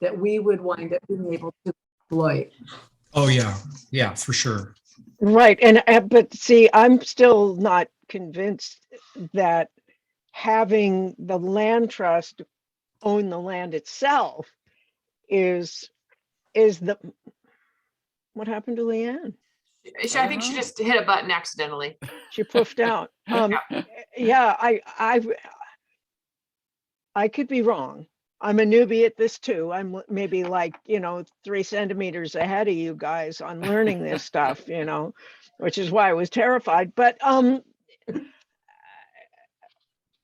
that we would wind up being able to exploit. Oh, yeah. Yeah, for sure. Right. And but see, I'm still not convinced that having the land trust own the land itself is the what happened to Leanne? I think she just hit a button accidentally. She poofed out. Yeah, I could be wrong. I'm a newbie at this too. I'm maybe like, 3 centimeters ahead of you guys on learning this stuff, which is why I was terrified. But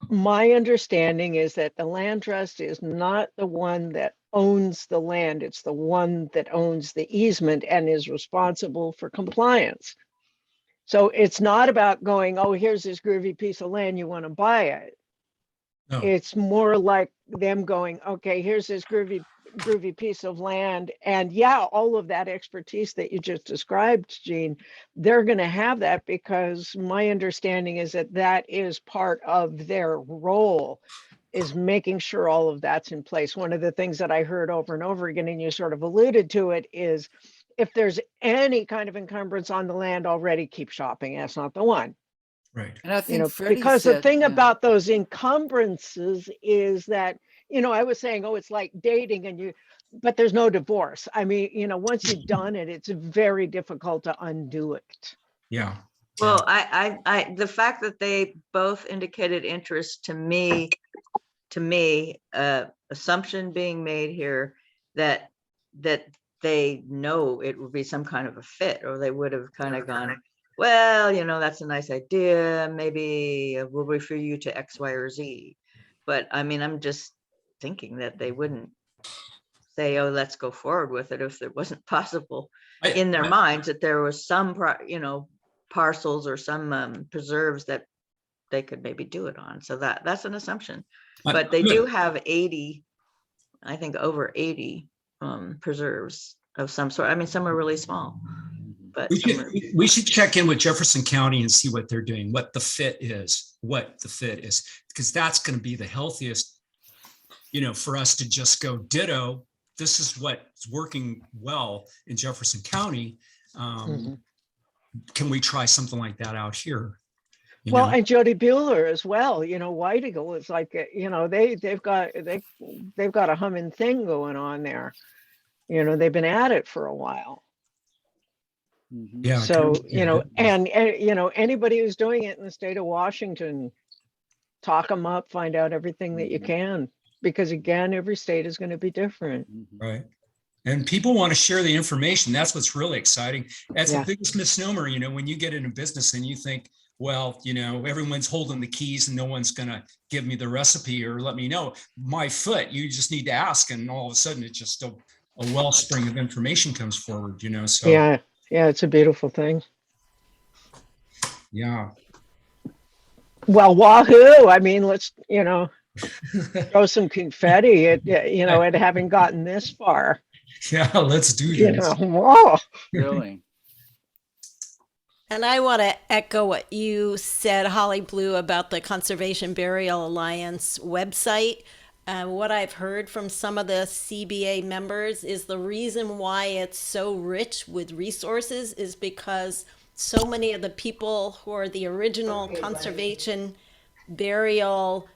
my understanding is that the land trust is not the one that owns the land. It's the one that owns the easement and is responsible for compliance. So it's not about going, oh, here's this groovy piece of land, you want to buy it. No. It's more like them going, okay, here's this groovy piece of land. And yeah, all of that expertise that you just described, Jean, they're going to have that because my understanding is that that is part of their role, is making sure all of that's in place. One of the things that I heard over and over again, and you sort of alluded to it, is if there's any kind of encumbrance on the land already, keep shopping. That's not the one. Right. And I think Freddie because the said, thing yeah. about those encumbrances is that, I was saying, oh, it's like dating but there's no divorce. I mean, once you've done it, it's very difficult to undo it. Yeah. Well, I the fact that they both indicated interest to me, assumption being made here that they know it would be some kind of a fit, or they would have kind of gone, well, that's a nice idea. Maybe we'll refer you to X, Y, or Z. But I mean, I'm just thinking that they wouldn't say, oh, let's go forward with it if it wasn't possible in their minds that there was some, parcels or some preserves that they could maybe do it on. So that's an assumption. But they do have 80, I think over 80 preserves of some sort. I mean, some are really small. But we should check in with Jefferson County and see what they're doing, what the fit is, because that's going to be the healthiest, for us to just go ditto. This is what's working well in Jefferson County. Can we try something like that out here? Well, and Jody Bueller as well. White Eagle is like, they've got a humming thing going on there. They've been at it for a while. Yeah. So, and anybody who's doing it in the state of Washington, talk them up, find out everything that you can, because again, every state is going to be different. Right. And people want to share the information. That's what's really exciting. That's the biggest misnomer, when you get into business and you think, well, everyone's holding the keys and no one's going to give me the recipe or let me know. My foot, you just need to ask. And all of a sudden it's just a wellspring of information comes forward, so. Yeah, it's a beautiful thing. Yeah. Well, wahoo! I mean, let's throw some confetti at at having gotten this far. Yeah, let's do this. Whoa. Really. And I want to echo what you said, Holly Blue, about the Conservation Burial Alliance website. What I've heard from some of the CBA members is the reason why it's so rich with resources is because so many of the people who are the original conservation burial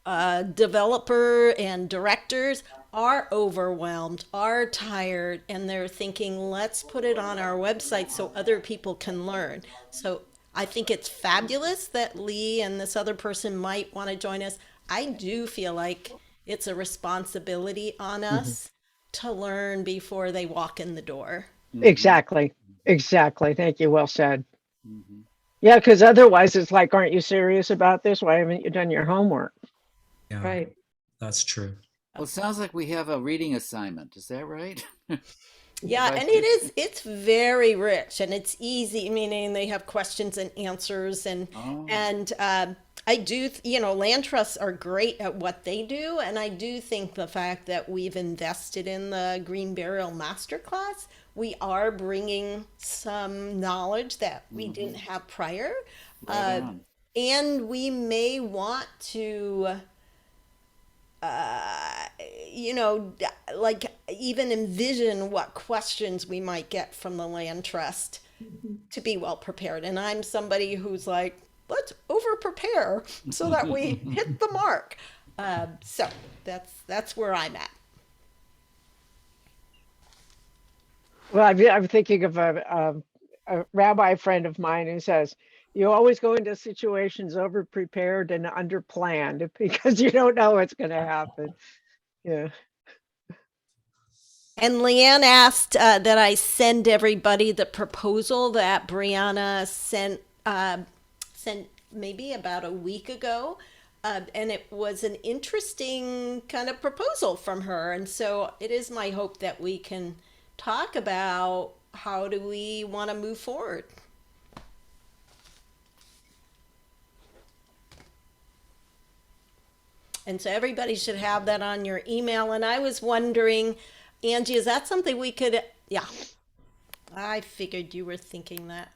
developer and directors are overwhelmed, are tired, and they're thinking, let's put it on our website so other people can learn. So I think it's fabulous that Lee and this other person might want to join us. I do feel like it's a responsibility on us to learn before they walk in the door. Exactly. Thank you. Well said. Yeah, because otherwise it's like, aren't you serious about this? Why haven't you done your homework? Yeah, Right. That's true. Well, it sounds like we have a reading assignment. Is that right? Yeah, and it's very rich and it's easy, meaning they have questions and answers and I do, land trusts are great at what they do. And I do think the fact that we've invested in the Green Burial Masterclass, we are bringing some knowledge that we didn't have prior. Right on. And we may want to you know, like even envision what questions we might get from the land trust to be well prepared. And I'm somebody who's like, let's over prepare so that we hit the mark. So that's where I'm at. Well, I'm thinking of a rabbi friend of mine who says, you always go into situations over prepared and under planned because you don't know what's going to happen. Yeah. And Leanne asked that I send everybody the proposal that Brianna sent maybe about a week ago. And it was an interesting kind of proposal from her. And so it is my hope that we can talk about how do we want to move forward. And so everybody should have that on your email. And I was wondering, Angie, is that something we could? Yeah, I figured you were thinking that.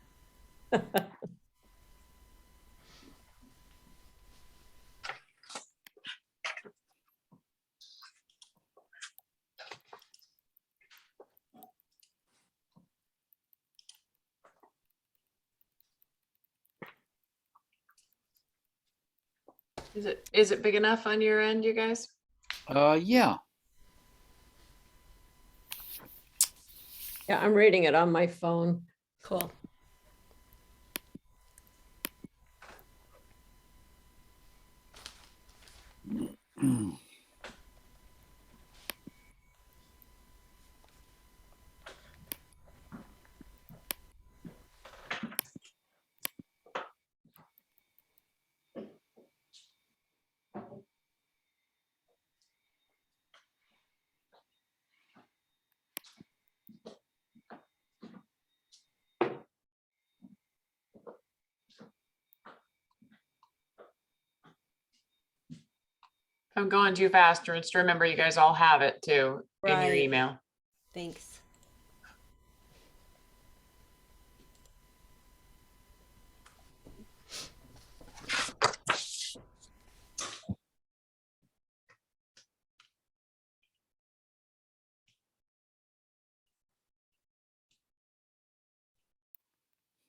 Is it big enough on your end, you guys? Yeah. Yeah, I'm reading it on my phone. Cool. I'm going too fast, just remember you guys all have it too in your Right. email. Thanks.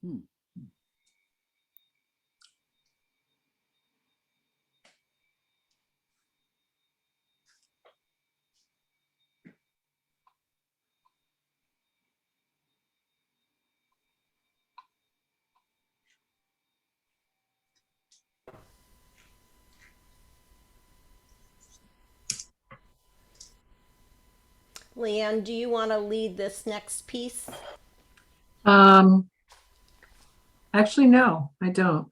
Hmm. Leanne, do you want to lead this next piece? Actually, no, I don't.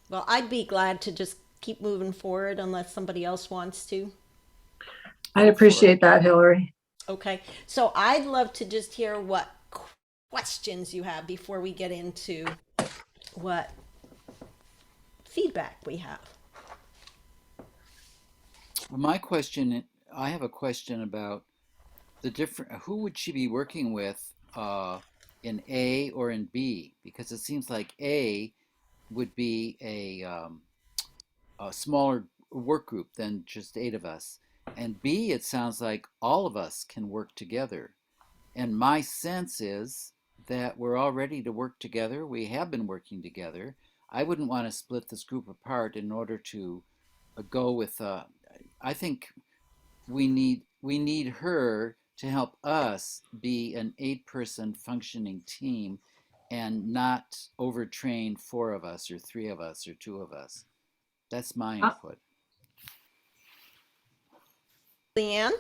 Well, I'd be glad to just keep moving forward unless somebody else wants to. I appreciate that, Hillary. Okay, so I'd love to just hear what questions you have before we get into what feedback we have. Well, I have a question about the different, who would she be working with in A or in B? Because it seems like A would be a smaller work group than just 8 of us. And B, it sounds like all of us can work together. And my sense is that we're all ready to work together. We have been working together. I wouldn't want to split this group apart in order to go with, I think we need her to help us be an 8-person functioning team and not overtrain 4 of us or 3 of us or 2 of us. That's my input. Leanne?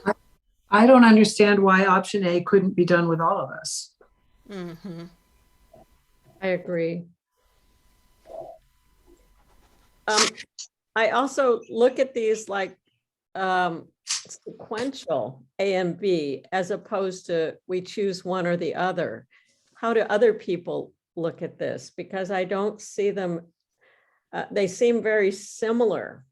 I don't understand why option A couldn't be done with all of us. Mm-hmm. I agree. I also look at these like sequential A and B as opposed to we choose one or the other. How do other people look at this? Because I don't see them, they seem very similar.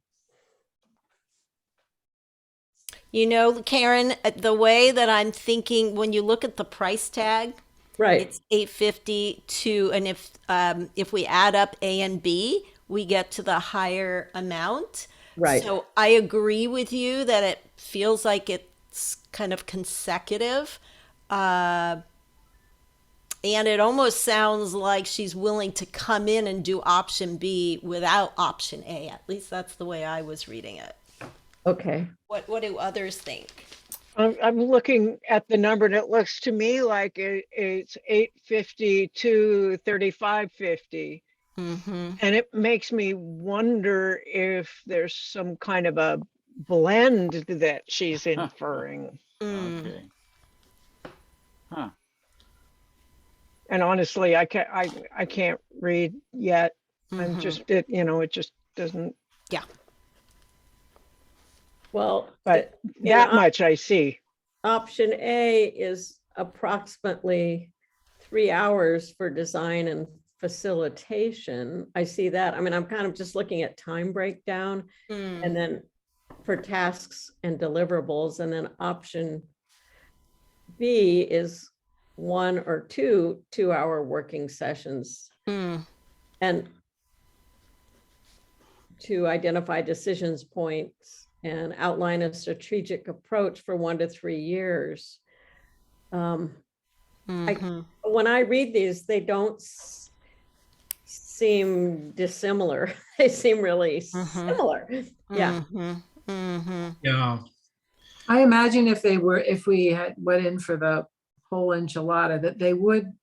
You know, Karen, the way that I'm thinking, when you look at the price tag, Right. it's $852, and if we add up A and B, we get to the higher amount. Right. So I agree with you that it feels like it's kind of consecutive. And it almost sounds like she's willing to come in and do option B without option A. At least that's the way I was reading it. Okay. What do others think? I'm looking at the number and it looks to me like it's 850 to 3550. Mm-hmm. And it makes me wonder if there's some kind of a blend that she's inferring. Mm. Okay. Huh. And honestly, I can't read yet. I'm Mhm. just, it just doesn't, Well, but Yeah, that much I see. option A is approximately 3 hours for design and facilitation. I see that. I mean, I'm kind of just looking at time breakdown Mm. and then for tasks and deliverables. And then option B is 1 or 2 2-hour working sessions. Mm. And to identify decisions points and outline a strategic approach for 1 to 3 years. Mhm. When I read these, they don't seem dissimilar. They seem really similar. Yeah. Mhm. Mhm. Yeah. I imagine if we had went in for the whole enchilada, that they would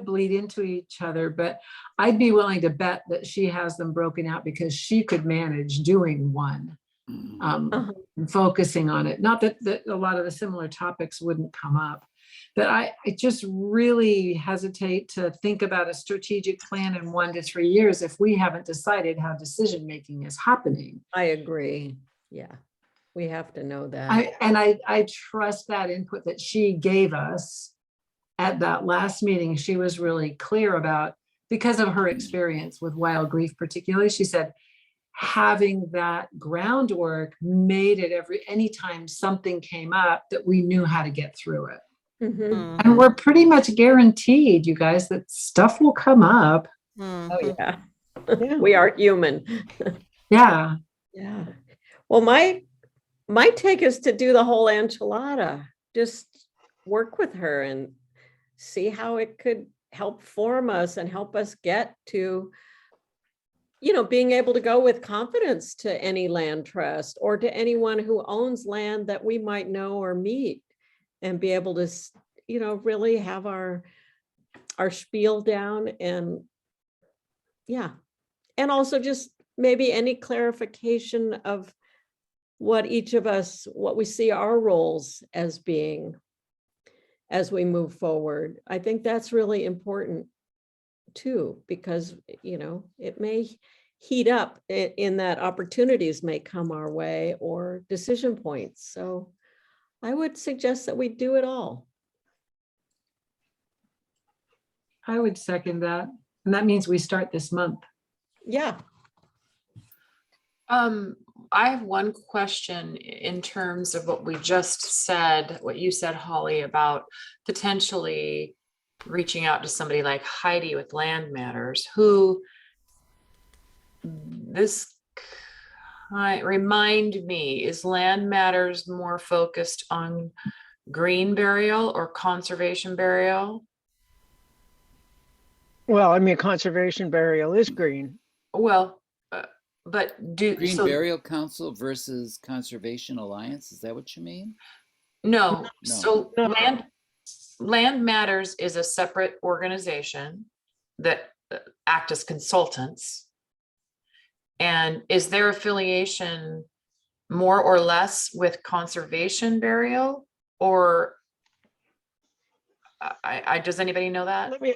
bleed into each other, but I'd be willing to bet that she has them broken out because she could manage doing one, Uh-huh. and focusing on it. Not that a lot of the similar topics wouldn't come up, but I just really hesitate to think about a strategic plan in 1 to 3 years if we haven't decided how decision-making is happening. I agree. Yeah. We have to know that. I trust that input that she gave us at that last meeting. She was really clear about, because of her experience with wild grief particularly, she said having that groundwork made it anytime something came up that we knew how to get through it. Mhm. And we're pretty much guaranteed, you guys, that stuff will come up. Oh, yeah. Yeah. We are human. Yeah. Yeah. Well, my take is to do the whole enchilada. Just work with her and see how it could help form us and help us get to, being able to go with confidence to any land trust or to anyone who owns land that we might know or meet, and be able to, really have our spiel down. And yeah. And also just maybe any clarification of what each of us, what we see our roles as being as we move forward. I think that's really important too, because, it may heat up in that opportunities may come our way or decision points. So I would suggest that we do it all. I would second that. And that means we start this month. Yeah. I have one question in terms of what we just said, what you said, Holly, about potentially reaching out to somebody like Heidi with Land Matters, who remind me, is Land Matters more focused on green burial or conservation burial? Well, I mean, conservation burial is green. Well, but Green Burial Council versus Conservation Alliance, is that what you mean? No. No. So No. Land Matters is a separate organization that act as consultants. And is their affiliation more or less with conservation burial, or does anybody know that? Let me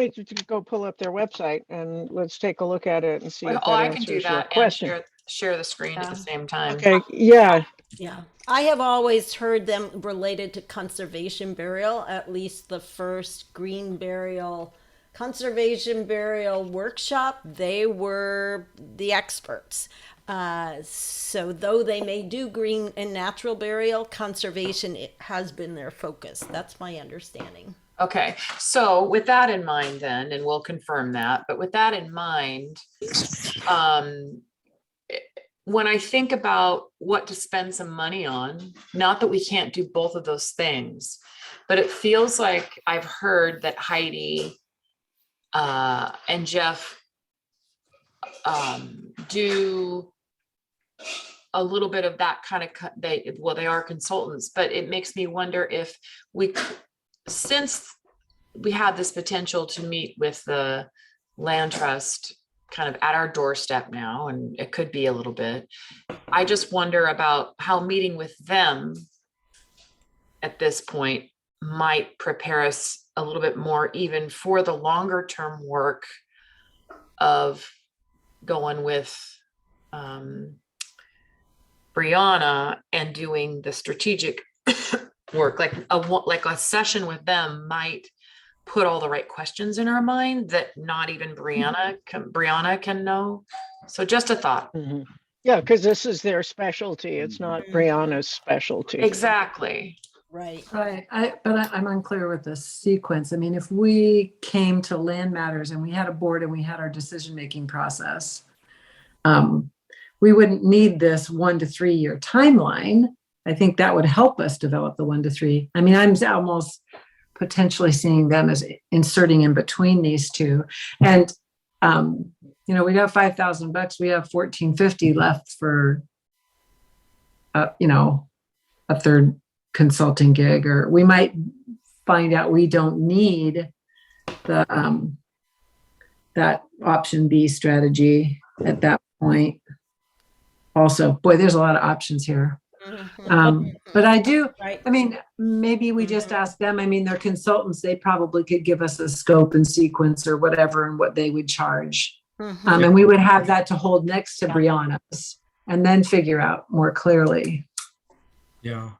just go pull up their website and let's take a look at it and see if Oh, that I can do answers your that and question. share the screen at Yeah. the same time. Okay, yeah, Yeah. I have always heard them related to conservation burial, at least the first green burial, conservation burial workshop. They were the experts. So though they may do green and natural burial, conservation it has been their focus. That's my understanding. Okay, so with that in mind then, and we'll confirm that, but with that in mind, when I think about what to spend some money on, not that we can't do both of those things, but it feels like I've heard that Heidi and Jeff do a little bit of that kind of they are consultants, but it makes me wonder if since we have this potential to meet with the land trust kind of at our doorstep now, and it could be a little bit, I just wonder about how meeting with them at this point might prepare us a little bit more even for the longer term work of going with Brianna and doing the strategic work. Like a session with them might put all the right questions in our mind that not even Brianna can know. So just a thought. Mhm. Yeah, because this is their specialty. It's not Brianna's specialty. Exactly. Right. Right, I'm unclear with the sequence. I mean, if we came to Land Matters and we had a board and we had our decision-making process, we wouldn't need this 1 to 3 year timeline. I think that would help us develop the 1 to 3. I mean, I'm almost potentially seeing them as inserting in between these two. And, we got $5,000, we have $1,450 left for, a third consulting gig, or we might find out we don't need the, that option B strategy at that point. Also, boy, there's a lot of options here. But I do, Right. I mean, maybe we just ask them. I mean, they're consultants. They probably could give us a scope and sequence or whatever and what they would charge. And we would have that to hold next to Brianna's and then figure out more clearly. Yeah.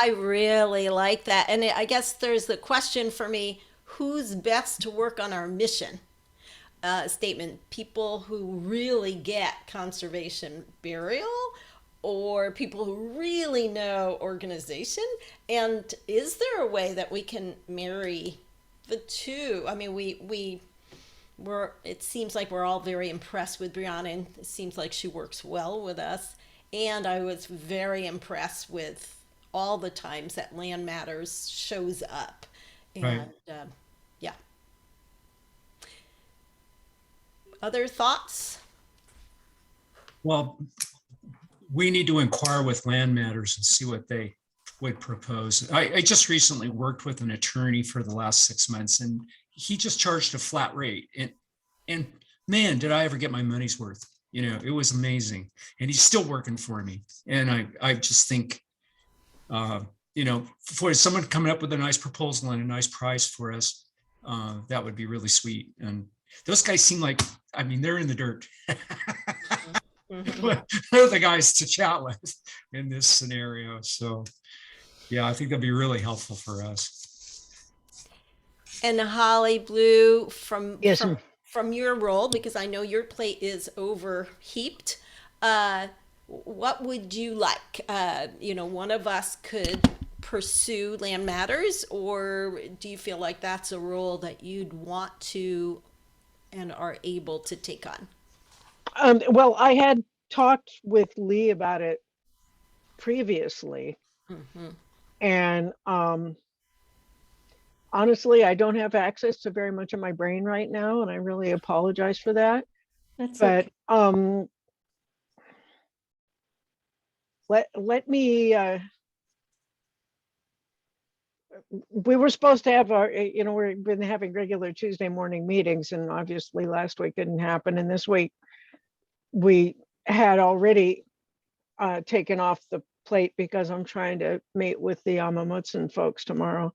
I really like that. And I guess there's the question for me, who's best to work on our mission statement? People who really get conservation burial, or people who really know organization? And is there a way that we can marry the two? I mean, it seems like we're all very impressed with Brianna, and it seems like she works well with us. And I was very impressed with all the times that Land Matters shows up. And Right. yeah. Other thoughts? Well, we need to inquire with Land Matters and see what they would propose. I just recently worked with an attorney for the last 6 months, and he just charged a flat rate. And man, did I ever get my money's worth. It was amazing. And he's still working for me. And I just think, for someone coming up with a nice proposal and a nice price for us, that would be really sweet. And those guys seem like, I mean, they're in the dirt. They're the guys to chat with in this scenario. So yeah, I think that'd be really helpful for us. And Holly Blue, from Yes, from your role, because I know your plate is overheaped, what would you like? One of us could pursue Land Matters, or do you feel like that's a role that you'd want to and are able to take on? well, I had talked with Lee about it previously, and honestly, I don't have access to very much of my brain right now, and I really apologize for that. That's But okay. let me. We were supposed to have our, we've been having regular Tuesday morning meetings, and obviously last week didn't happen. And this week we had already taken off the plate because I'm trying to meet with the Amamutsun folks tomorrow.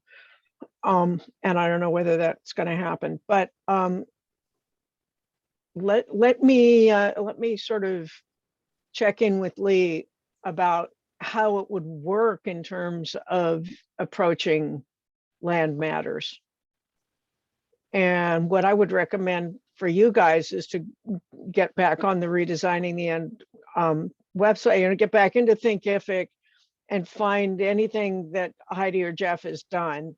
And I don't know whether that's going to happen, but let me sort of check in with Lee about how it would work in terms of approaching Land Matters. And what I would recommend for you guys is to get back on the Redesigning the End website, get back into Thinkific and find anything that Heidi or Jeff has done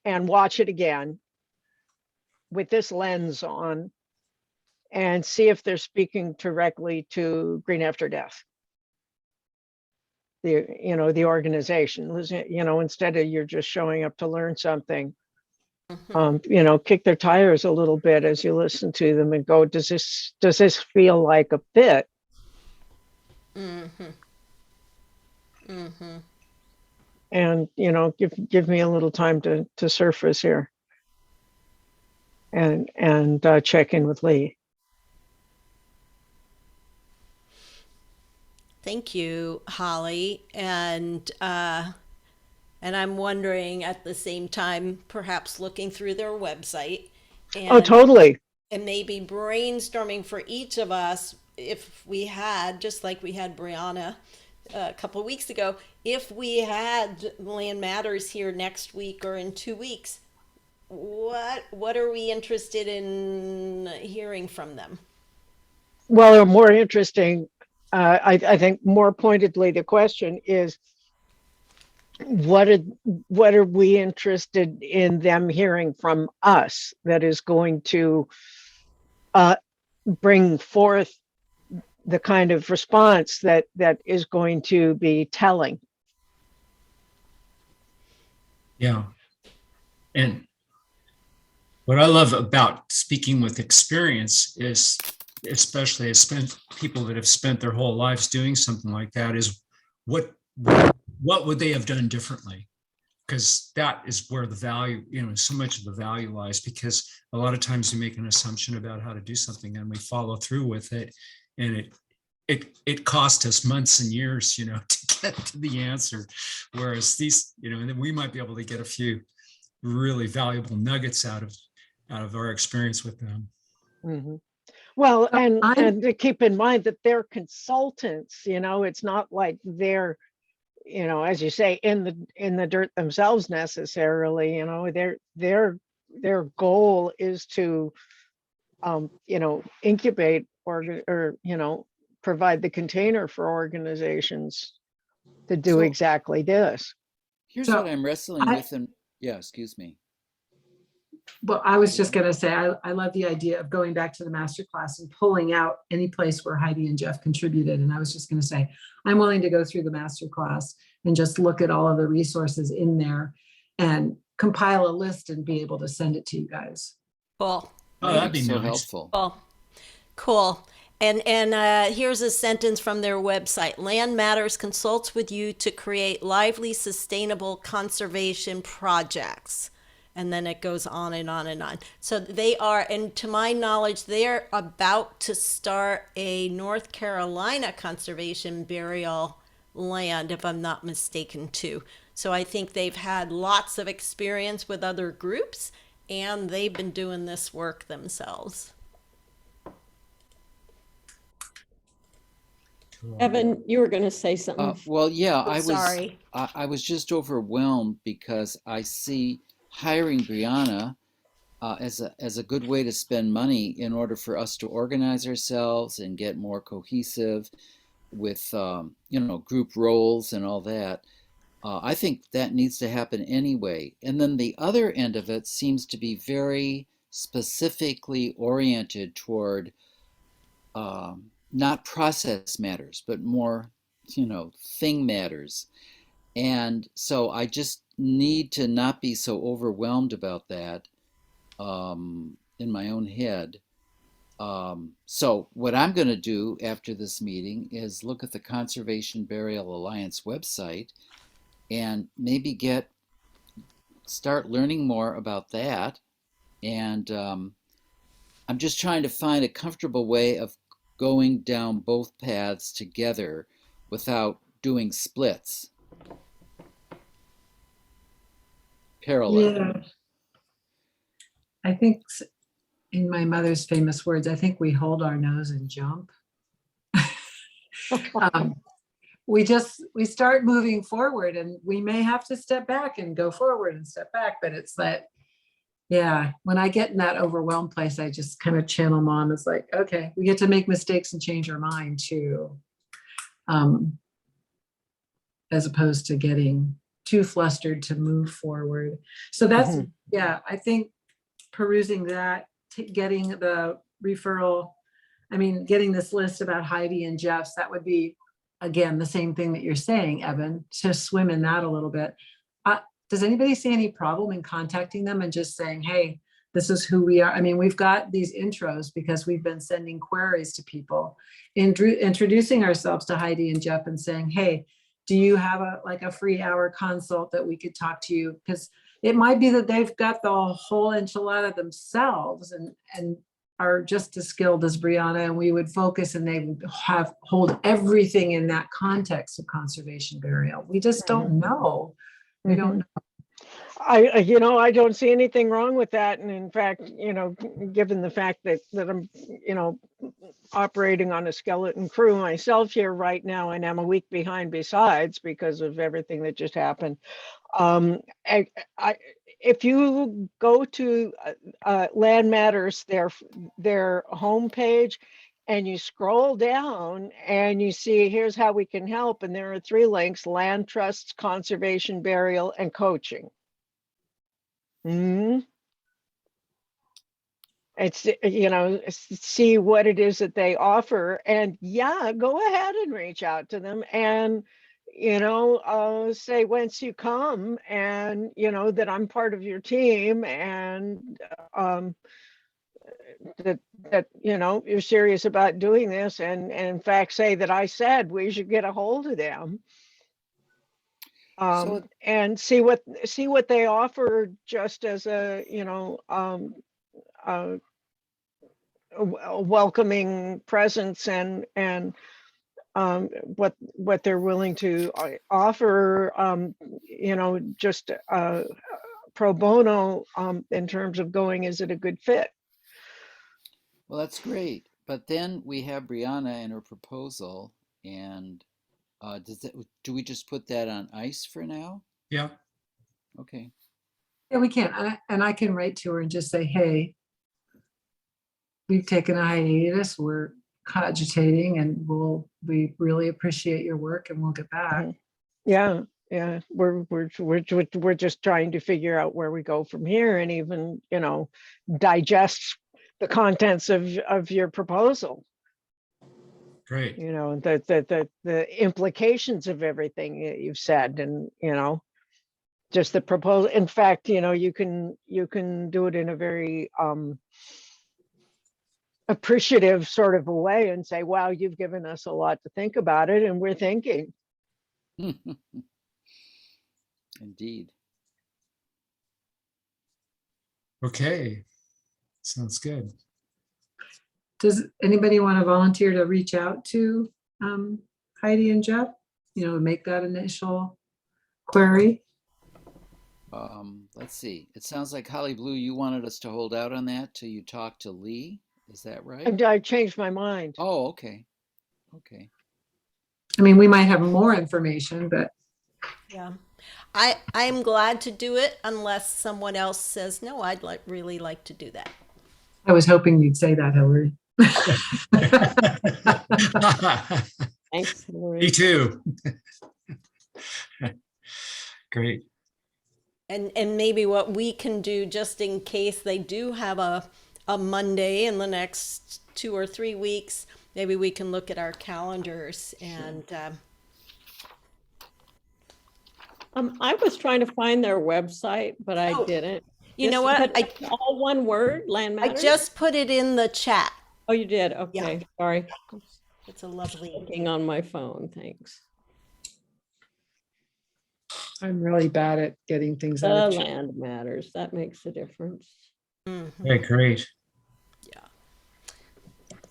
and watch it again with this lens on, and see if they're speaking directly to Green After Death. The organization, instead of you're just showing up to learn something, kick their tires a little bit as you listen to them and go, does this feel like a fit? And, give me a little time to surface here and check in with Lee. Thank you, Holly. And I'm wondering at the same time, perhaps looking through their website Oh, and totally. and maybe brainstorming for each of us, if we had, just like we had Brianna a couple of weeks ago, if we had Land Matters here next week or in 2 weeks, what are we interested in hearing from them? Well, or more interesting, I think more pointedly, the question is, what are we interested in them hearing from us that is going to bring forth the kind of response that is going to be telling? Yeah. And what I love about speaking with experience is, especially people that have spent their whole lives doing something like that, is what would they have done differently? Because that is where the value, so much of the value lies, because a lot of times we make an assumption about how to do something and we follow through with it. And it cost us months and years, to get to the answer. Whereas these, and then we might be able to get a few really valuable nuggets out of our experience with them. Mm-hmm. Well, So and to keep in mind that they're consultants, it's not like they're, as you say, in the dirt themselves necessarily. Their goal is to, incubate or provide the container for organizations to do So- exactly this. Here's So, what I'm wrestling I- with, and yeah, excuse me. Well, I was just going to say, I love the idea of going back to the master class and pulling out any place where Heidi and Jeff contributed. And I was just going to say, I'm willing to go through the master class and just look at all of the resources in there and compile a list and be able to send it to you guys. Cool. Oh, that'd be so nice. helpful. Cool. And here's a sentence from their website. Land Matters consults with you to create lively, sustainable conservation projects. And then it goes on and on and on. So they are, and to my knowledge, they're about to start a North Carolina conservation burial land, if I'm not mistaken, too. So I think they've had lots of experience with other groups, and they've been doing this work themselves. Evan, you were going to say something. Well, yeah, Sorry. I was just overwhelmed because I see hiring Brianna as a good way to spend money in order for us to organize ourselves and get more cohesive with group roles and all that. I think that needs to happen anyway. And then the other end of it seems to be very specifically oriented toward not process matters, but more, thing matters. And so I just need to not be so overwhelmed about that in my own head. So what I'm going to do after this meeting is look at the Conservation Burial Alliance website and maybe start learning more about that. And I'm just trying to find a comfortable way of going down both paths together without doing splits. Parallel. Yeah. I think in my mother's famous words, I think we hold our nose and jump. We start moving forward, and we may have to step back and go forward and step back, but it's that, yeah, when I get in that overwhelmed place, I just kind of channel Mom. It's like, okay, we get to make mistakes and change our mind too. As opposed to getting too flustered to move forward. So that's, yeah, I think perusing that, getting the referral I mean, getting this list about Heidi and Jeff's, that would be, again, the same thing that you're saying, Evan, to swim in that a little bit. Does anybody see any problem in contacting them and just saying, hey, this is who we are? I mean, we've got these intros because we've been sending queries to people, introducing ourselves to Heidi and Jeff and saying, hey, do you have a free hour consult that we could talk to you? Because it might be that they've got the whole enchilada themselves and are just as skilled as Brianna, and we would focus and they would hold everything in that context of conservation burial. We just don't know. We don't know. I don't see anything wrong with that. And in fact, given the fact that I'm, operating on a skeleton crew myself here right now, and I'm a week behind besides because of everything that just happened. If you go to Land Matters, their homepage, and you scroll down and you see here's how we can help, and there are 3 links: land trusts, conservation, burial, and coaching. It's, see what it is that they offer, and go ahead and reach out to them and, say whence you come, and, that I'm part of your team, and that you're serious about doing this, and in fact say that I said we should get a hold of them. And see what they offer, just as a welcoming presence, and what they're willing to offer, just pro bono, in terms of going, is it a good fit? Well, that's great. But then we have Brianna and her proposal, and do we just put that on ice for now? Yeah. Okay. Yeah, we can. And I can write to her and just say, hey, we've taken a hiatus, we're cogitating, and we really appreciate your work, and we'll get back. Yeah. We're just trying to figure out where we go from here, and even, digest the contents of your proposal. Great. The implications of everything that you've said, and, just the proposal. In fact, you can do it in a very appreciative sort of a way and say, wow, you've given us a lot to think about it, and we're thinking. Indeed. Okay. Sounds good. Does anybody want to volunteer to reach out to Heidi and Jeff, make that initial query? Let's see. It sounds like, Holly Blue, you wanted us to hold out on that till you talk to Lee. Is that right? I changed my mind. Oh, okay. Okay. I mean, we might have more information, but Yeah. I'm glad to do it unless someone else says, no, I'd really like to do that. I was hoping you'd say that, Hillary. Thanks, Hillary. Me too. Great. And maybe what we can do, just in case they do have a Monday in the next 2 or 3 weeks, maybe we can look at our calendars and I was trying to find their website, but I Oh, didn't. you know what? But it's all one word, Land I Matters? just put it in the chat. Oh, you did? Okay, sorry. It's a lovely. Looking on my phone, thanks. I'm really bad at getting things The out of chat. Land Matters, that makes a difference. Mhm. Okay, great. Yeah,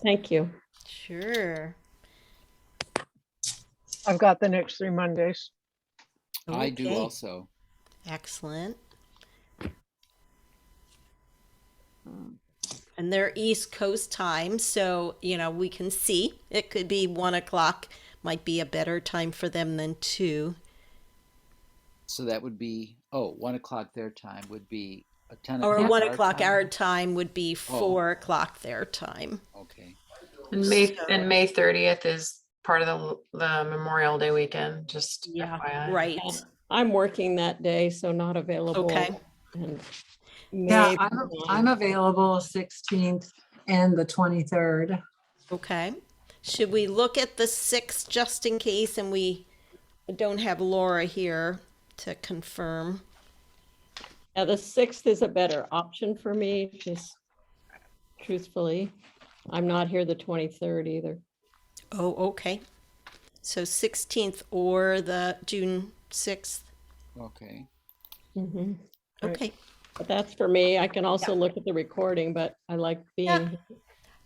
Thank you. sure. I've got the next 3 Mondays. I do Okay. also. Excellent. And they're East Coast time, so we can see. It could be 1 o'clock, might be a better time for them than 2. So that would be, 1 o'clock their time would be a 10 Or o'clock 1 our o'clock time? our time would be 4 o'clock their time. Okay. And May 30th is part of the Memorial Day weekend, just Yeah, FYI. right. I'm working that day, so not available. Okay. And Yeah, maybe I'm not. available 16th and the 23rd. Okay. Should we look at the 6th just in case and we don't have Laura here to confirm? Yeah, the 6th is a better option for me, just truthfully. I'm not here the 23rd either. Oh, okay. So 16th or the June 6th. Okay. Mhm. Right. Okay. But that's for me. I can also look at the recording, but I like being. here.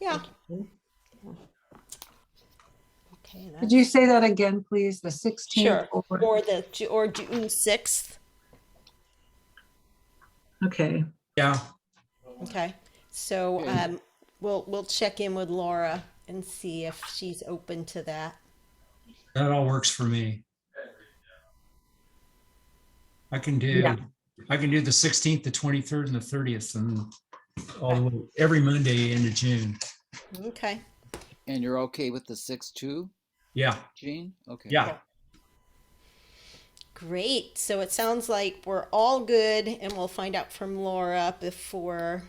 Yeah. Thank you. Okay. Could you say that again, please? The 16th? Sure. or- Or June 6th. Okay. Yeah. Okay. So Okay. we'll check in with Laura and see if she's open to that. That all works for me. I can Yeah. do the 16th, the 23rd, and the 30th, and all the way, every Monday into June. Okay. And you're okay with the 6th too, Yeah, Jean? Okay. yeah. Great. So it sounds like we're all good, and we'll find out from Laura before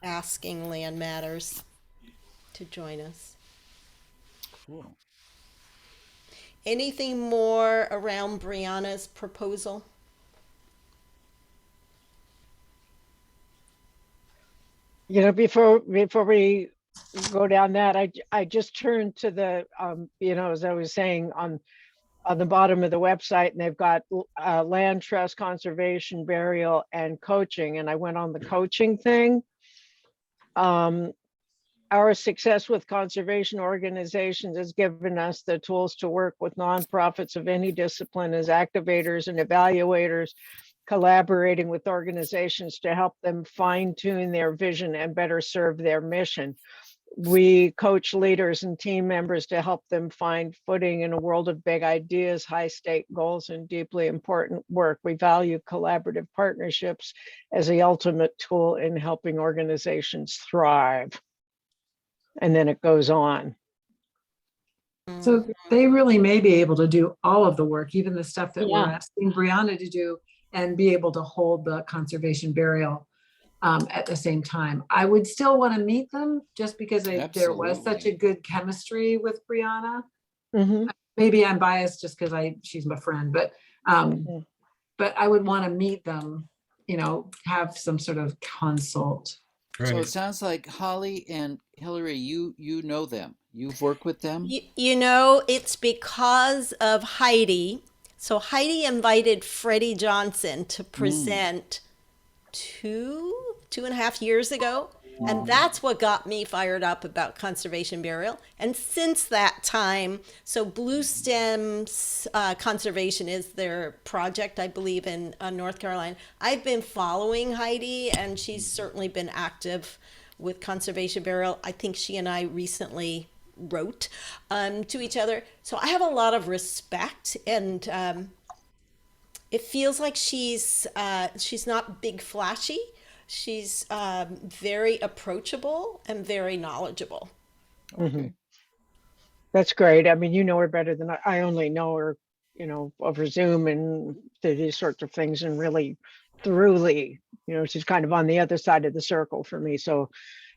asking Land Matters to join us. Cool. Anything more around Brianna's proposal? You know, before we go down that, I just turned to the, you know, as I was saying, on the bottom of the website, and they've got land trust, conservation, burial, and coaching. And I went on the coaching thing. Our success with conservation organizations has given us the tools to work with nonprofits of any discipline as activators and evaluators, collaborating with organizations to help them fine tune their vision and better serve their mission. We coach leaders and team members to help them find footing in a world of big ideas, high stake goals, and deeply important work. We value collaborative partnerships as the ultimate tool in helping organizations thrive. And then it goes on. So they really may be able to do all of the work, even the stuff that we're Yeah. asking Brianna to do, and be able to hold the conservation burial at the same time. I would still want to meet them just because there was such a Absolutely. good chemistry with Brianna. Mhm. Maybe I'm biased just because she's my friend, but Mhm. I would want to meet them, you know, have some sort of consult. So Right. it sounds like Holly and Hillary, you know them. You've worked with them? You know, it's because of Heidi. So Heidi invited Freddie Johnson to present 2.5 years ago. And that's what got me fired up about conservation burial. And since that time, so Blue Stems Conservation is their project, I believe, in North Carolina. I've been following Heidi, and she's certainly been active with conservation burial. I think she and I recently wrote to each other. So I have a lot of respect, and it feels like she's not big flashy. She's very approachable and very knowledgeable. Okay. That's great. I mean, you know her better than I only know her, you know, over Zoom and these sorts of things, and really thoroughly, you know, she's kind of on the other side of the circle for me. So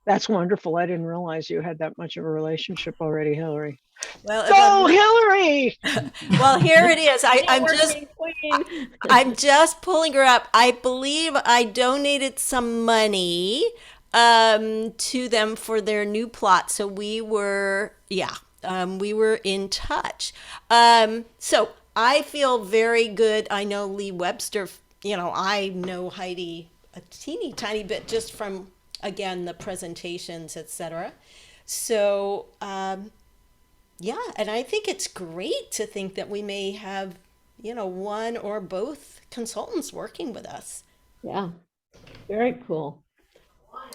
that's wonderful. I didn't realize you had that much of a relationship already, Hillary. Well, Go, Hillary! well, here it is. I'm just pulling her up. I believe I donated some money to them for their new plot. So we were in touch. So I feel very good. I know Lee Webster, you know, I know Heidi a teeny tiny bit just from, again, the presentations, etc. So, yeah, and I think it's great to think that we may have, you know, one or both consultants working with us. Yeah, very cool.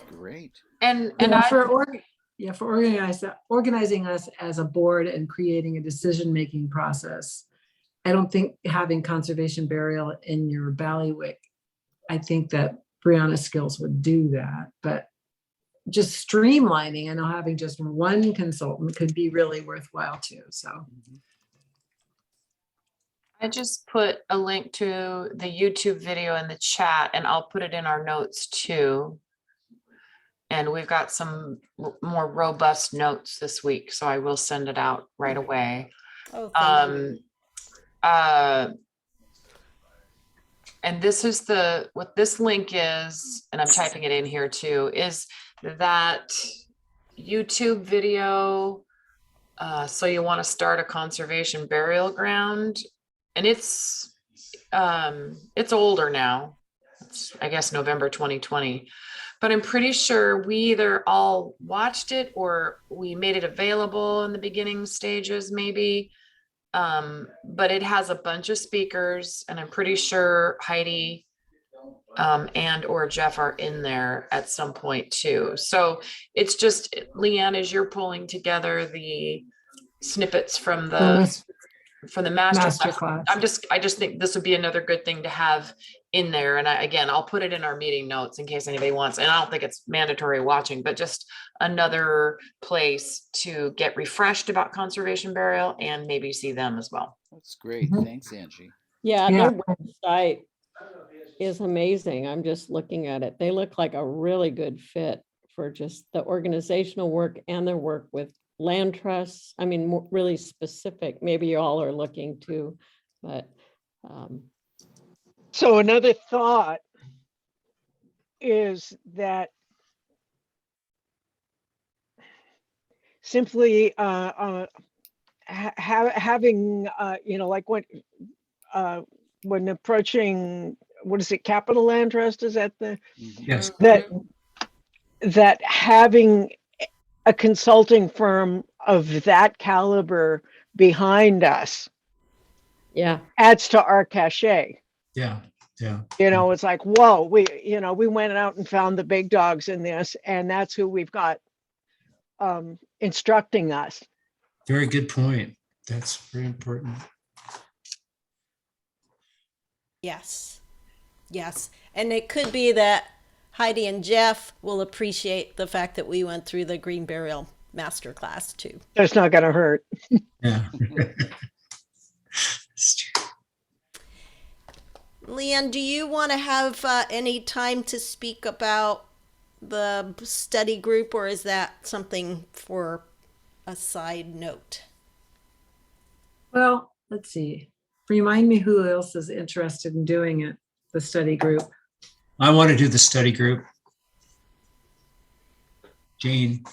Great. And Yeah, I, for organizing us as a board and creating a decision-making process. I don't think having conservation burial in your bailiwick, I think that Brianna's skills would do that, but just streamlining, I know having just one consultant could be really worthwhile too, so. I just put a link to the YouTube video in the chat, and I'll put it in our notes too. and we've got some more robust notes this week, so I will send it out right away. Oh, thank you. And this is what this link is, and I'm typing it in here too, is that YouTube video. So you want to start a conservation burial ground, and it's older now. It's, I guess, November 2020, but I'm pretty sure we either all watched it or we made it available in the beginning stages, maybe. But it has a bunch of speakers, and I'm pretty sure Heidi and or Jeff are in there at some point too. So it's just, Leanne, as you're pulling together the snippets from the master class, I just think this would be another good thing to have in there. And again, I'll put it in our meeting notes in case anybody wants, and I don't think it's mandatory watching, but just another place to get refreshed about conservation burial and maybe see them as well. That's great. Mhm. Thanks, Angie. Yeah, Yeah. their website is amazing. I'm just looking at it. They look like a really good fit for just the organizational work and their work with land trusts. I mean, really specific. Maybe you all are looking to, but So another thought is that simply having, like when approaching, what is it, Capital Land Trust, is that the, Mhm. Yes. that having a consulting firm of that caliber behind us yeah, adds to our cachet. Yeah. Yeah. It's like, whoa, we went out and found the big dogs in this, and that's who we've got instructing us. Very good point. That's very important. Yes. Yes. And it could be that Heidi and Jeff will appreciate the fact that we went through the Green Burial Masterclass too. That's not going to hurt. Yeah. Leanne, do you want to have any time to speak about the study group, or is that something for a side note? Well, let's see. Remind me who else is interested in doing it, the study group. I want to do the study group. Jane.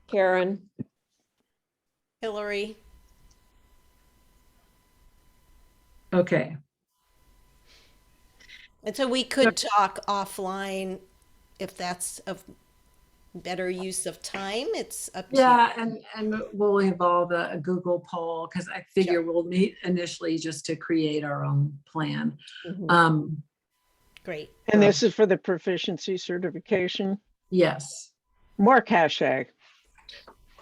Karen. Hillary? Okay. And so we could talk offline if that's a better use of time. It's up to Yeah, and we'll involve a Google poll, because I figure we'll meet initially just to create our own plan. Mhm. Great. And this is for the proficiency certification. Yes. More cachet.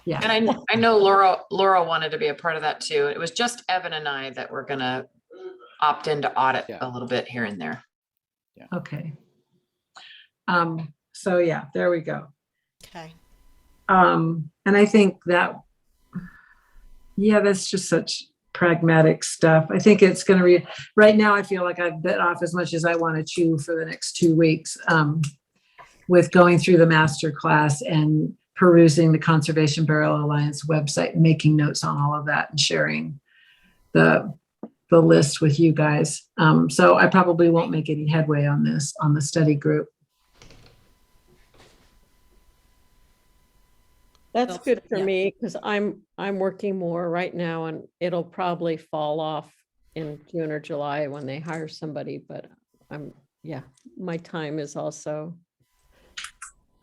Yeah. And I know Laura wanted to be a part of that too. It was just Evan and I that were gonna opt into audit Yeah. a little bit here and there. Okay. So yeah, there we go. Okay. And I think that, yeah, that's just such pragmatic stuff. I think it's going to be, right now I feel like I've bit off as much as I want to chew for the next 2 weeks, with going through the master class and perusing the Conservation Burial Alliance website, making notes on all of that and sharing the list with you guys. So I probably won't make any headway on this, on the study group. That's good for Yeah. me because I'm working more right now, and it'll probably fall off in June or July when they hire somebody, but my time is also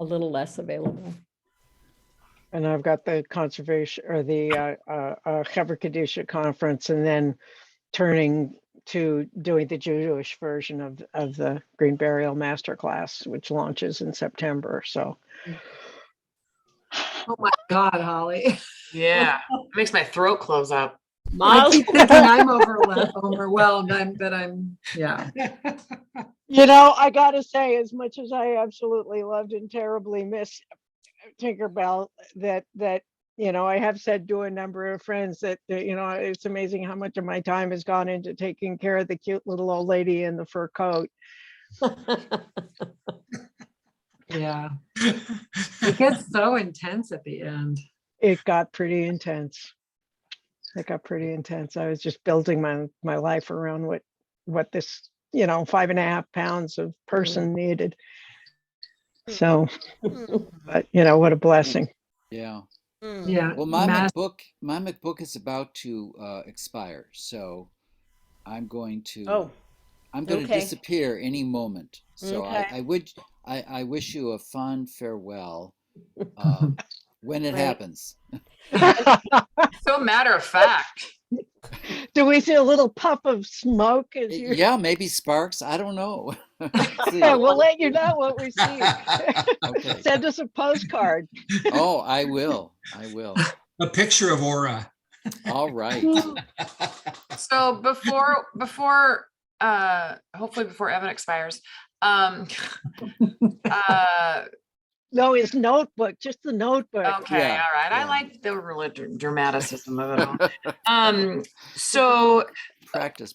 a little less available. And I've got the conservation or the Hever Kadisha conference, and then turning to doing the Jewish version of the Green Burial Masterclass, which launches in September. So Oh my God, Holly. Yeah, it makes my throat close up. I keep thinking I'm overwhelmed, yeah. I gotta say, as much as I absolutely loved and terribly miss Tinkerbell, that I have said to a number of friends that it's amazing how much of my time has gone into taking care of the cute little old lady in the fur coat. Yeah. It gets so intense at the end. It got pretty intense. It got pretty intense. I was just building my life around what this, 5.5 pounds of person needed. So, but what a blessing. Yeah. Yeah. Well, my MacBook is about to expire, so I'm going to Oh, okay. disappear any moment. So Okay. I wish you a fond farewell when it Right. happens. So matter of fact. Do we see a little puff of smoke as you? Yeah, maybe sparks. I don't know. See. Yeah, we'll let you know what we see. Okay. Send us a postcard. Oh, I will. I will. A picture of Aura. All right. So hopefully before Evan expires, uh, No, his notebook, just the notebook. okay, Yeah, all right. I yeah. like the real dramaticism of it all. So Practice.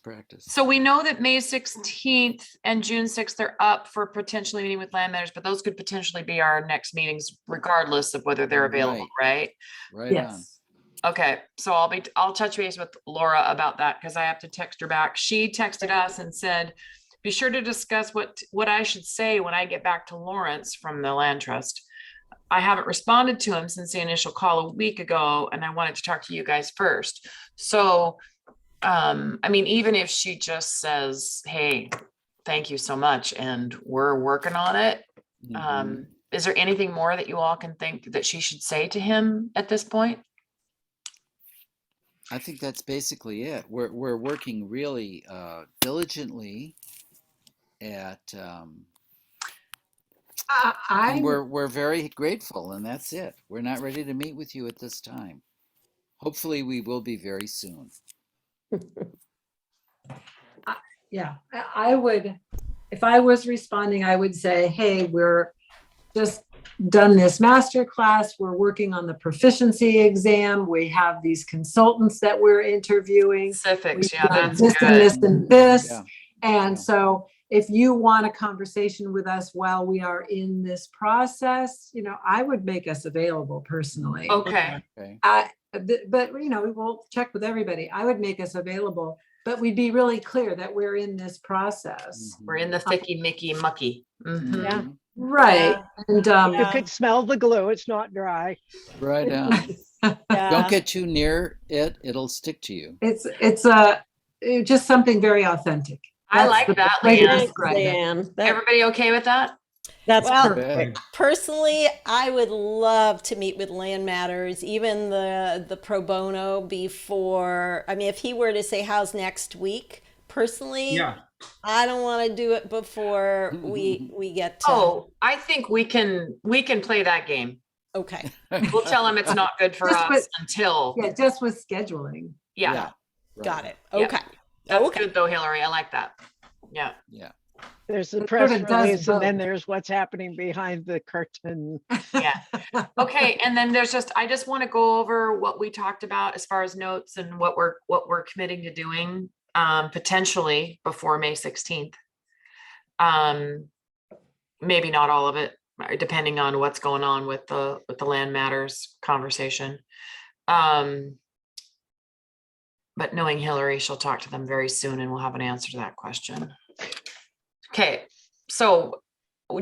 we know that May 16th and June 6th are up for potentially meeting with land managers, but those could potentially be our next meetings regardless of whether they're available, right? Right on. Yes. Okay, so I'll touch base with Laura about that because I have to text her back. She texted us and said, be sure to discuss what I should say when I get back to Lawrence from the land trust. I haven't responded to him since the initial call a week ago, and I wanted to talk to you guys first. So, I mean, even if she just says, hey, thank you so much, and we're working on it. Mhm. Is there anything more that you all can think that she should say to him at this point? I think that's basically it. We're working really diligently at, and I we're very grateful, and that's it. We're not ready to meet with you at this time. Hopefully, we will be very soon. yeah, I would, if I was responding, I would say, hey, we're just done this master class. We're working on the proficiency exam. We have these consultants that we're interviewing. Specifics, We've yeah, got that's this and good. this and this. Yeah. And Yeah. so if you want a conversation with us while we are in this process, I would make us available personally. Okay, Okay. But we'll check with everybody. I would make us available, but we'd be really clear that we're in this process. we're in the thicky Mickey mucky. Mhm. Yeah. Mhm. Right. And You Yeah. could smell the glue. It's not dry. Right on. Don't Yeah. get too near it. It'll stick to you. it's just something very authentic. I That's like the that, best way to Leanne. Thanks, describe it. Leanne. Everybody okay with that? That's Well, perfect. Personally, I would love to meet with Land Matters, even the pro bono before. I mean, if he were to say, how's next week? Personally, Yeah. I don't want to do it before we get to. Oh, I think we can play that game. Okay. We'll tell him it's not good for Just us with- until, Yeah, just with scheduling. yeah. Right. Got it. Yeah. Okay. That's Okay. good though, Hillary. I like that. Yeah. Yeah. There's the It press sort of does release, and then both. there's what's happening behind the curtain. Yeah. Okay. And then I just want to go over what we talked about as far as notes and what we're committing to doing, potentially before May 16th. Maybe not all of it, depending on what's going on with the land matters conversation. But knowing Hillary, she'll talk to them very soon and we'll have an answer to that question. Okay, so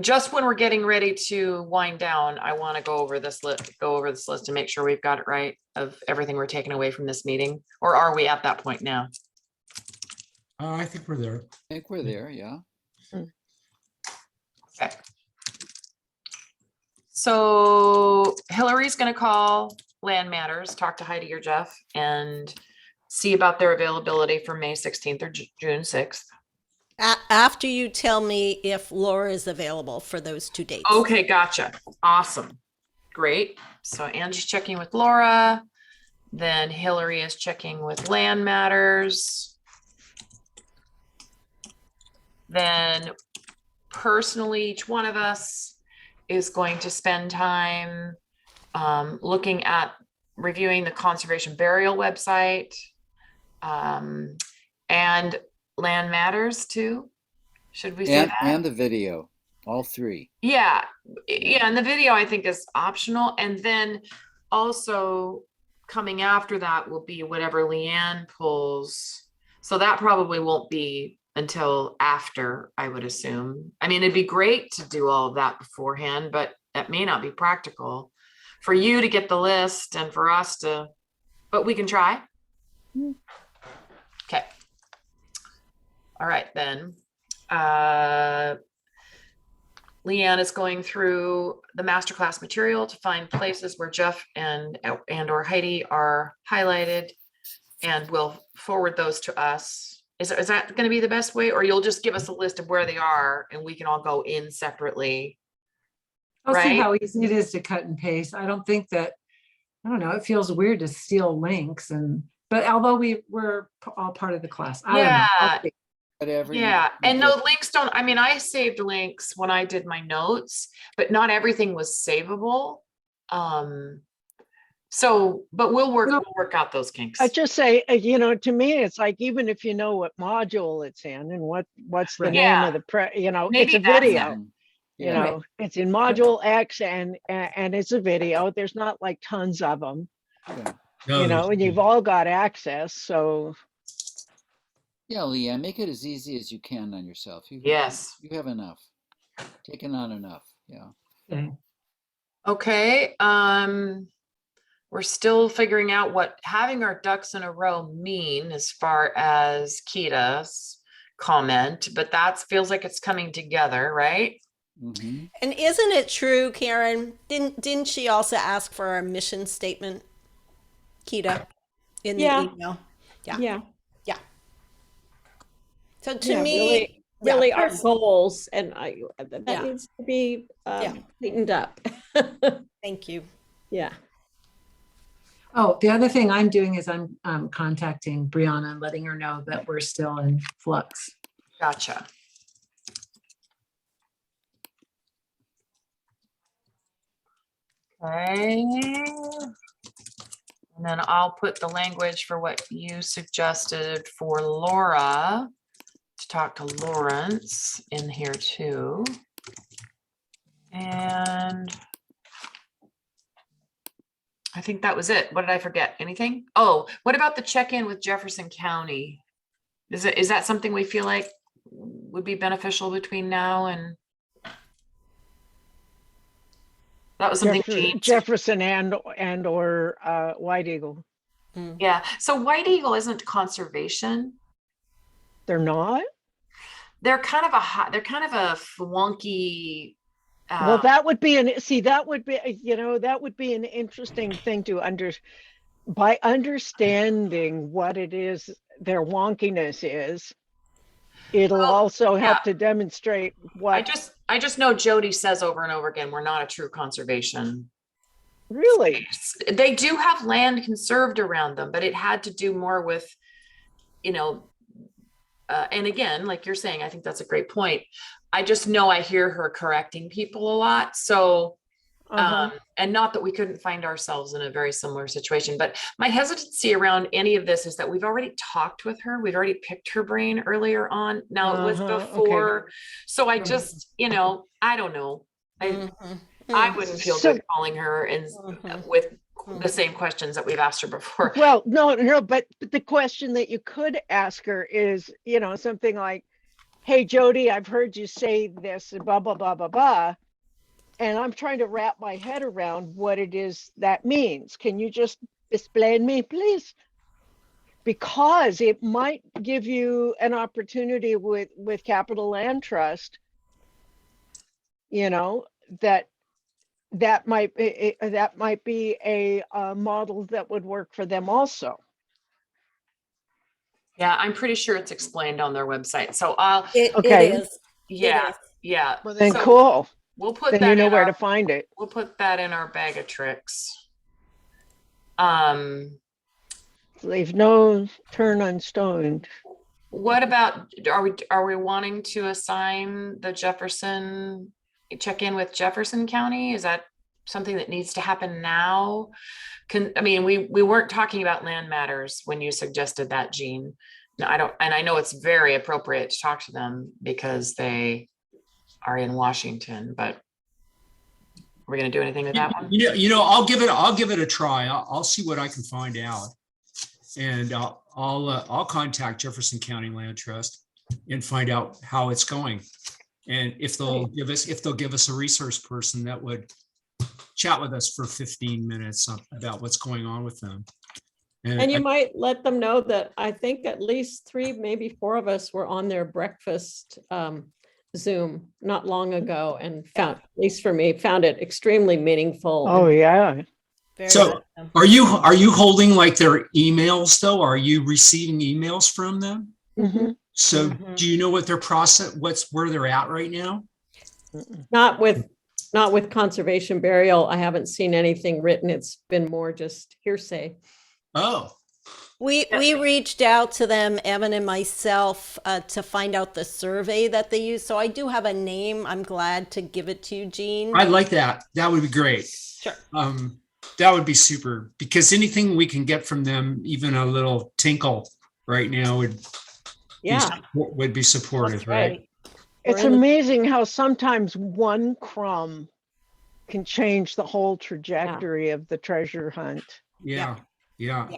just when we're getting ready to wind down, I want to go over this list and make sure we've got it right of everything we're taking away from this meeting, or are we at that point now? I think we're there. I think we're there. Yeah. Okay. So Hillary's going to call Land Matters, talk to Heidi or Jeff, and see about their availability for May 16th or June 6th. After you tell me if Laura is available for those 2 dates. Okay, gotcha. Awesome. Great. So Angie's checking with Laura. Then Hillary is checking with Land Matters. Then personally, each one of us is going to spend time looking at reviewing the Conservation Burial website and Land Matters too. Should we say that? And the video. All three. Yeah, yeah, and the video I think is optional, and then also coming after that will be whatever Leanne pulls. So that probably won't be until after, I would assume. I mean, it'd be great to do all of that beforehand, but that may not be practical for you to get the list and for us to, but we can try. Okay. All right, then. Leanne is going through the masterclass material to find places where Jeff and or Heidi are highlighted, and we'll forward those to us. Is that going to be the best way, or you'll just give us a list of where they are and we can all go in separately? I'll see Right? how easy it is to cut and paste. I don't think that, I don't know, it feels weird to steal links but although we're all part of the class. I don't know. I'll Yeah. see. Whatever. Yeah, you and get. no links don't, I mean, I saved links when I did my notes, but not everything was savable. So, but we'll work out those kinks. I just say, to me, it's like, even if you know what module it's in and what's the Right. name Yeah. of it's Maybe a that's video. it. Mhm. You Yeah. know, it's in module X and it's a video. There's not like tons of them, No, and you've all got access. So Yeah, Leanne, make it as easy as you can on yourself. Yes. You have enough. Taken on enough. Yeah. Okay. Okay, we're still figuring out what having our ducks in a row mean as far as Kita's comment, but that feels like it's coming together, right? Mm-hmm. And isn't it true, Karen? Didn't she also ask for a mission statement, Kita, in the Yeah. email? Yeah. Yeah, So to yeah, me, really yeah, our goals, and that Yeah. needs to be Yeah. cleaned up. thank you. Yeah. Oh, the other thing I'm doing is I'm contacting Brianna and letting her know that we're still in flux. Gotcha. Okay. And then I'll put the language for what you suggested for Laura to talk to Lawrence in here too. And I think that was it. What did I forget? Anything? Oh, what about the check-in with Jefferson County? Is that something we feel like would be beneficial between now and? That was something Jean. Jefferson or White Eagle. Yeah, so White Eagle isn't conservation. They're not. They're kind of a flunky. Well, that would be that would be an interesting thing to by understanding what it is their wonkiness is. It'll also help to demonstrate what. I just know Jody says over and over again, we're not a true conservation. Really? They do have land conserved around them, but it had to do more with, and again, like you're saying, I think that's a great point. I just know I hear her correcting people a lot. So, and not that we couldn't find ourselves in a very similar situation, but my hesitancy around any of this is that we've already talked with her. We'd already picked her brain earlier on. Now it was before. So I just, I don't know. I wouldn't feel good calling her and with the same questions that we've asked her before. Well, no, but the question that you could ask her is, something like, hey, Jody, I've heard you say this, blah, blah, blah, blah, blah. And I'm trying to wrap my head around what it is that means. Can you just explain me, please? Because it might give you an opportunity with Capital Land Trust, that might be a model that would work for them also. Yeah, I'm pretty sure it's explained on their website. So It is. Yeah, It is. yeah. Well, then So cool. We'll put Then that you know in where our, to find it. We'll put that in our bag of tricks. Leave no turn unstoned. What about, are we wanting to assign the Jefferson, check in with Jefferson County? Is that something that needs to happen now? We weren't talking about land matters when you suggested that, Jean. No, I don't, and I know it's very appropriate to talk to them because they are in Washington, but we're gonna do anything with that one? I'll give it a try. I'll see what I can find out. And I'll contact Jefferson County Land Trust and find out how it's going. And if they'll give us a resource person that would chat with us for 15 minutes about what's going on with them. And you might let them know that I think at least 3, maybe 4 of us were on their breakfast Zoom not long ago and found, at least for me, found it extremely meaningful. Oh, yeah. Very So welcome. are you holding like their emails though? Are you receiving emails from them? Mhm. So Mhm. do you know what their process, where they're at right now? Not with conservation burial. I haven't seen anything written. It's been more just hearsay. Oh, We reached out to them, Evan and myself, to find out the survey that they use. So I do have a name. I'm glad to give it to you, Jean. I'd like that. That would be great. Sure. That would be super, because anything we can get from them, even a little tinkle right now would Yeah, be supportive, That's right? It's We're in the- amazing how sometimes one crumb can change the whole trajectory of the treasure hunt. Yeah, yeah.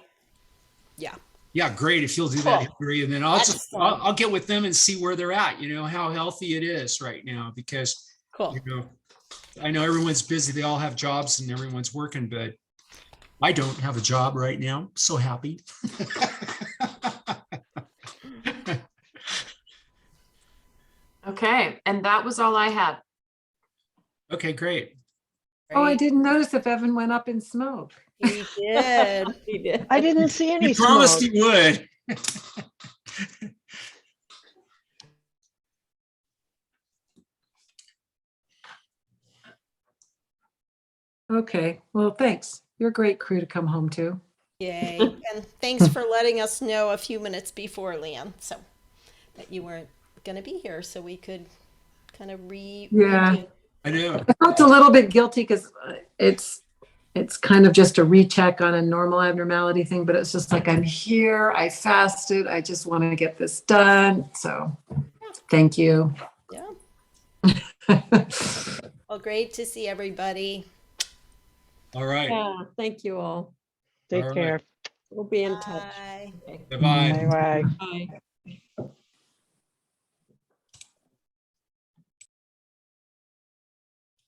Yeah. Yeah, great. If you'll do that, Cool. Hillary, and then I'll Excellent. I'll get with them and see where they're at, how healthy it is right now, because, Cool. I know everyone's busy. They all have jobs and everyone's working, but I don't have a job right now. So happy. Okay, and that was all I had. Okay, great. Oh, I Great. didn't notice if Evan went up in smoke. He did. he did. I didn't see any You promised smoke. you would. Okay, well, thanks. You're a great crew to come home to. Yay. And thanks for letting us know a few minutes before, Leanne, so that you weren't going to be here so we could kind of Yeah. I know. I felt a little bit guilty because it's kind of just a recheck on a normal abnormality thing, but it's just like, I'm here, I fasted, I just want to get this done. So thank you. Yeah. Well, great to see everybody. All right. Yeah, thank you all. Take All right. care. We'll be in touch. Bye. Okay, Bye-bye. Bye-bye. bye.